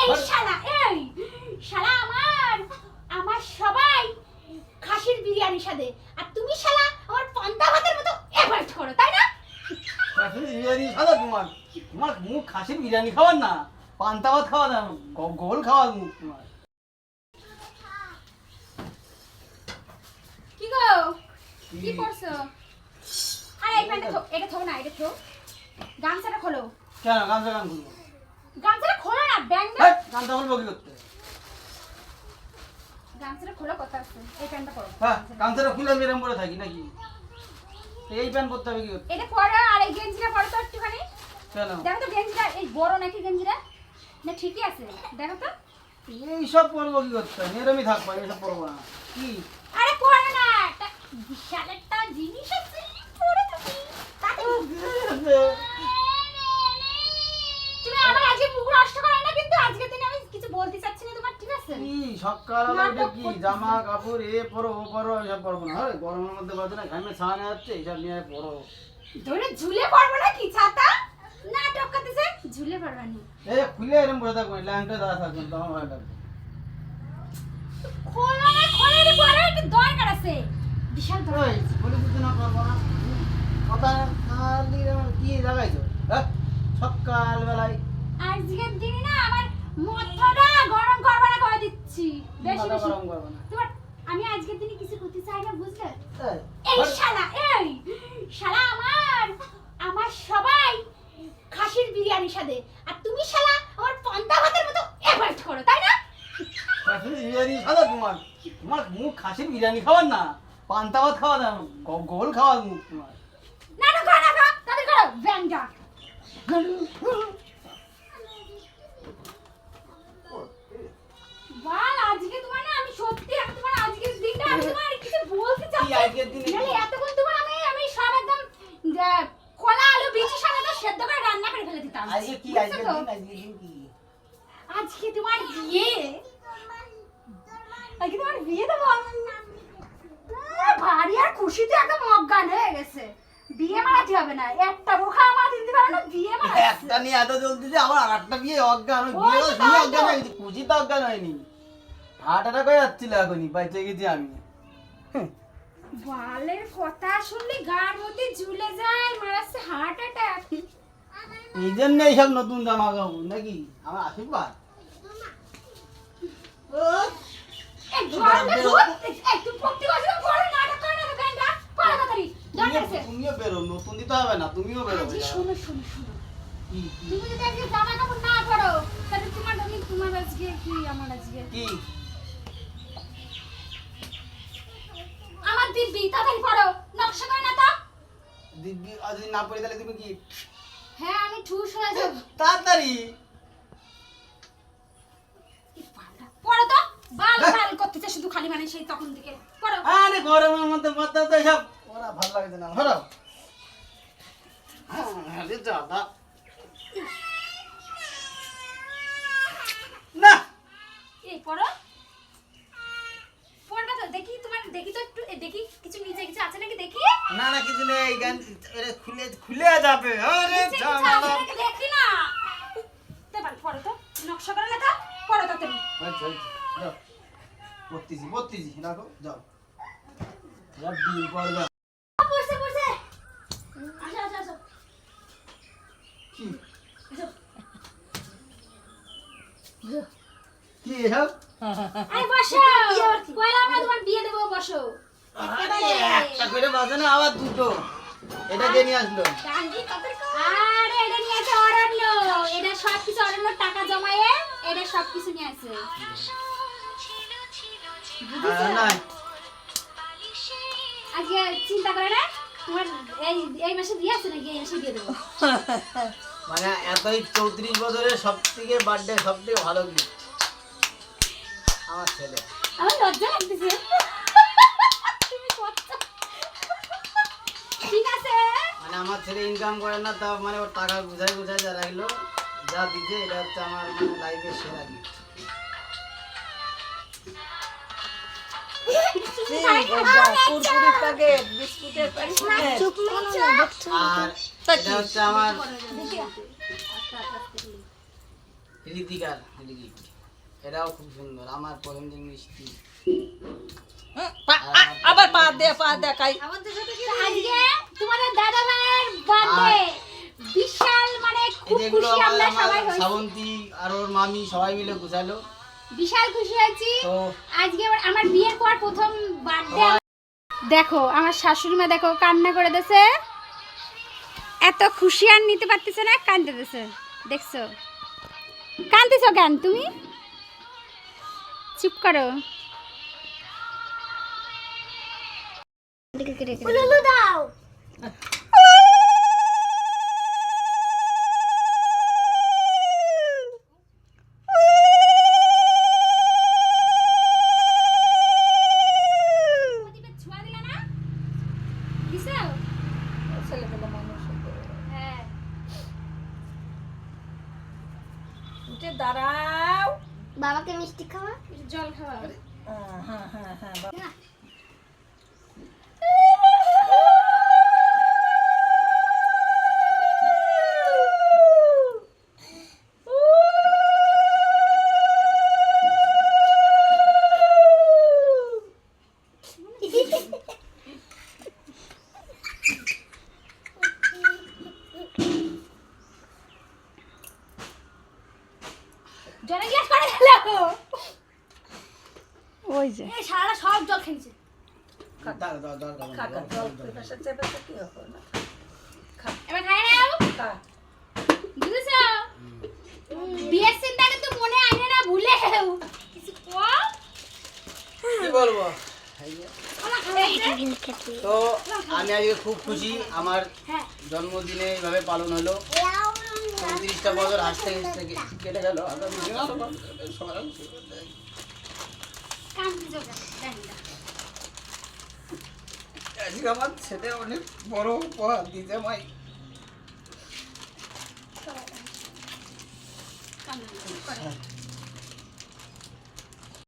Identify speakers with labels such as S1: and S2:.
S1: এই শালা আমার আমার সবাই খাসির বিরিয়ানি সাদে, আর তুমি শালা আমার পান্তা ভাতের মতো অ্যাভয়েড করো, তাই না?
S2: খাসির বিরিয়ানি খাওয়া তোমার তোমার মুখ খাসির বিরিয়ানি খাওয়ার না, পান্তা ভাত খাওয়া না, গোল খাওয়ার মুখ তোমার।
S1: কি গো কি করছো? আরে এই প্যান্টটা এটা থো না, এটা থো। গামছাটা খোলো।
S2: কেন গামছা গান খুলবো?
S1: গামছাটা খোলো না, ব্যাংটা।
S2: গামছা খুলবো কি করতে?
S1: গামছাটা খোলো, কথা আছে। এই প্যান্টটা পরো।
S2: হ্যাঁ, গামছাটা খুলে আমি এরকম করে থাকি নাকি? এই প্যান্ট পরতে হবে কি করতে?
S1: এটা পরো, আর এই গেঞ্জিটা পরো তো একটুখানি।
S2: কেন?
S1: দেখো তো গেঞ্জিটা এই বড় নাকি গেঞ্জিটা? না ঠিকই আছে, দেখো তো।
S2: এইসব পরবো কি করতে? এরমই থাকবো, এইসব পরবো না। কি?
S1: আরে পরো না, একটা বিশাল একটা জিনিস আছে, পরে তুমি। তুমি আমার আজকে মুখ নষ্ট করো না, কিন্তু আজকের দিনে আমি কিছু বলতে চাচ্ছি না তোমার, ঠিক আছে?
S2: কি সকালবেলা উঠে কি জামা কাপড় এ পরো ও পরো এসব পরবো না। আরে গরমের মধ্যে বাজে না, ঘামে ছাড়ানো যাচ্ছে, এইসব নিয়ে পরো।
S1: ধরে ঝুলে পড়বো না কি ছাতা? না টপকাতেছে, ঝুলে পড়বা না।
S2: এই খুলে এরকম বসে থাকবো, ল্যাংটা দাঁড়া থাকবেন, তো আমার ভয় লাগবে।
S1: খোলো না, খোলে রে, পরে একটু দরকার আছে, বিশাল দরকার
S2: এই,
S1: আছে।
S2: বলে দিতে না পারবো না। কথা খালি আমার কি লাগাইছো? হ্যাঁ, সকালবেলায়
S1: আজকের দিনে না আমার মাথাটা গরম করবা না, করে দিচ্ছি বেশি
S2: মাথা
S1: বেশি।
S2: গরম করবো না।
S1: তোমার আমি আজকের দিনে কিছু করতে চাই না, বুঝলে?
S2: এই,
S1: এই শালা আমার সবাই খাসির বিরিয়ানি সাদে, আর তুমি শালা আমার পান্তা ভাতের মতো অ্যাভয়েড করো, তাই না?
S2: খাসির বিরিয়ানি খাওয়া তোমার তোমার মুখ খাসির বিরিয়ানি খাওয়ার না, পান্তা ভাত খাওয়া না, গোল খাওয়ার মুখ তোমার।
S1: নাটক করো না, তাদের করো ব্যাংটা। বাল আজকে তোমার না, আমি সত্যি আমি তোমার আজকের দিনটা আমি তোমার কিছু বলতে চাচ্ছি।
S2: কি আজকের দিনে?
S1: নালে এতক্ষণ তোমার আমি সব একদম কলা আলু বিচি সাথে তো সেদ্ধ করে রান্না করে ফেলে দিতাম।
S2: আজকে কি
S1: বুঝছো
S2: আজকের
S1: তো?
S2: দিন? আজকের দিন কি?
S1: আজকে তোমার বিয়ে। আজকে তোমার বিয়ে দেবো। ভারী আর খুশিতে একদম অজ্ঞান হয়ে গেছে। বিয়ে মারাতে হবে না, একটা বোখা আমার দিতে পারে না, বিয়ে মারাতে।
S2: একটা নিয়ে এত চলতে যে আমার আরেকটা বিয়ে অজ্ঞান, ওই
S1: ওই
S2: বিয়ে
S1: তো
S2: শুনে
S1: তাই
S2: অজ্ঞান
S1: তো।
S2: হয়ে গেছি, খুশিতে অজ্ঞান হয়নি। হার্ট অ্যাটাক হয়ে যাচ্ছিল, এখনই বাইচে গেছি আমি।
S1: বালের কথা শুনলে গার মধ্যে ঝুলে যায়, মারাচ্ছে হার্ট অ্যাটাক।
S2: এই জন্য এইসব নতুন জামা কাপড় নাকি আমার আশীর্বাদ। তুমিও বেরো, নতুন দিতে হবে না, তুমিও বেরো।
S1: শোনো শোনো শোনো,
S2: কি
S1: তুমি যদি আজকে জামা কাপড় না পরো, তাহলে তোমার আজকে কি, আমার আজকে
S2: কি?
S1: আমার দিব্যি তাড়াতাড়ি পরো, নকশা করে না তো।
S2: দিব্যি আজ যদি না পড়ি তাহলে তুমি কি?
S1: হ্যাঁ আমি ঠুস হয়ে যাব।
S2: তাড়াতাড়ি
S1: পরো তো, বাল বাল করতেছে শুধু, খালি মানে সেই তখন থেকে পরো।
S2: আরে গরমের মধ্যে মাথা তো এসব ওরা ভালো লাগছে না, ধরো। আরে দাদা না,
S1: এই পরো, পরবা তো, দেখি তোমার, দেখি তো একটু, দেখি কিছু নিচে কিছু আছে নাকি দেখি।
S2: না না কিছু নেই, এই গান এটা খুলে খুলে যাবে। আরে
S1: নিচে কিছু আছে
S2: জামালা
S1: নাকি দেখি না। তে বাল পরো তো, নকশা করে না তো, পরো তাড়াতাড়ি।
S2: আচ্ছা যাও, বত্রিশ রাখো, যাও যাও ডিল করবে।
S1: বসে বসে আসো আসো আসো,
S2: কি
S1: আসো।
S2: কি এসব?
S1: আরে বসো, কইলা আমরা তোমার বিয়ে দেবো, বসো।
S2: আরে একটা করে বাজে না, আবার দুটো। এটা কে নিয়ে আসলো?
S1: আরে এটা নিয়ে আছে অরণ্য, এটা সবকিছু অরণ্য টাকা জমায়ে এটা সবকিছু নিয়ে আছে।
S2: না
S1: আজকে চিন্তা করে না, তোমার এই মাসে বিয়ে আছে নাকি, এই মাসে দিয়ে দেবো।
S2: মানে এতই 34 বছরের সবথেকে বার্থডে, সবথেকে ভালো গিফট আমার ছেলে।
S1: আমার লজ্জা লাগতেছে। তুমি করছো। ঠিক আছে,
S2: মানে আমার ছেলে ইনকাম করে না, তা মানে ওর টাকা বুঝাই যা রাখলো, যা দিছে, এটা হচ্ছে আমার মানে লাইফের সেরা গিফট।
S3: কুরকুরি প্যাকেট, বিস্কুটের প্যাকেট,
S2: আর এটা হচ্ছে আমার ঋতিকার গিফট। এটাও খুব সুন্দর, আমার পছন্দের মিষ্টি।
S3: আবার পা দেখাই।
S1: আজকে তোমাদের দাদা ভাইয়ের বার্থডে, বিশাল মানে
S2: এই
S1: খুব
S2: যেগুলো
S1: খুশি আমরা সবাই হয়েছি,
S2: শ্রাবন্তী আর ওর মামি সবাই মিলে গুছালো।
S1: বিশাল খুশি হয়েছি।
S2: তো
S1: আজকে আমার বিয়ের পর প্রথম বার্থডে। দেখো আমার শাশুড়ি মা দেখো কান্না করে দিয়েছে, এত খুশি আর নিতে পারতেছে না, কান্দতে দিতেছে। দেখছো কান্দতেছো কেন তুমি? চুপ করো। দাও
S3: ছেলেবেলা মানুষ হতো।
S1: হ্যাঁ
S3: উঠে দাঁড়াও।
S1: বাবাকে মিষ্টি খাওয়া, জল খাওয়া।
S3: হ্যাঁ হ্যাঁ হ্যাঁ হ্যাঁ।
S1: জলে গ্লাস করে গেল,
S3: ওই যে
S1: সারা সব জল খেয়েছে।
S3: কাকা জল পেপাসা চেপে তো কি হবে না।
S1: এবার খাই নাও।
S3: খা।
S1: বুঝেছো? বিয়ের চিন্তা কিন্তু মনে আইনে না, ভুলে কিছু কম।
S2: কি বলবো, তো আমি আজকে খুব খুশি। আমার
S1: হ্যাঁ
S2: জন্মদিনে এইভাবে পালন হলো। 34টা বছর হাসতে হাসতে কেটে গেল।
S1: কান্দিছো কেন? দেখ না।
S2: আজকে আমার ছেলে অনেক বড় উপহার দিতে ভাই।
S1: কান্না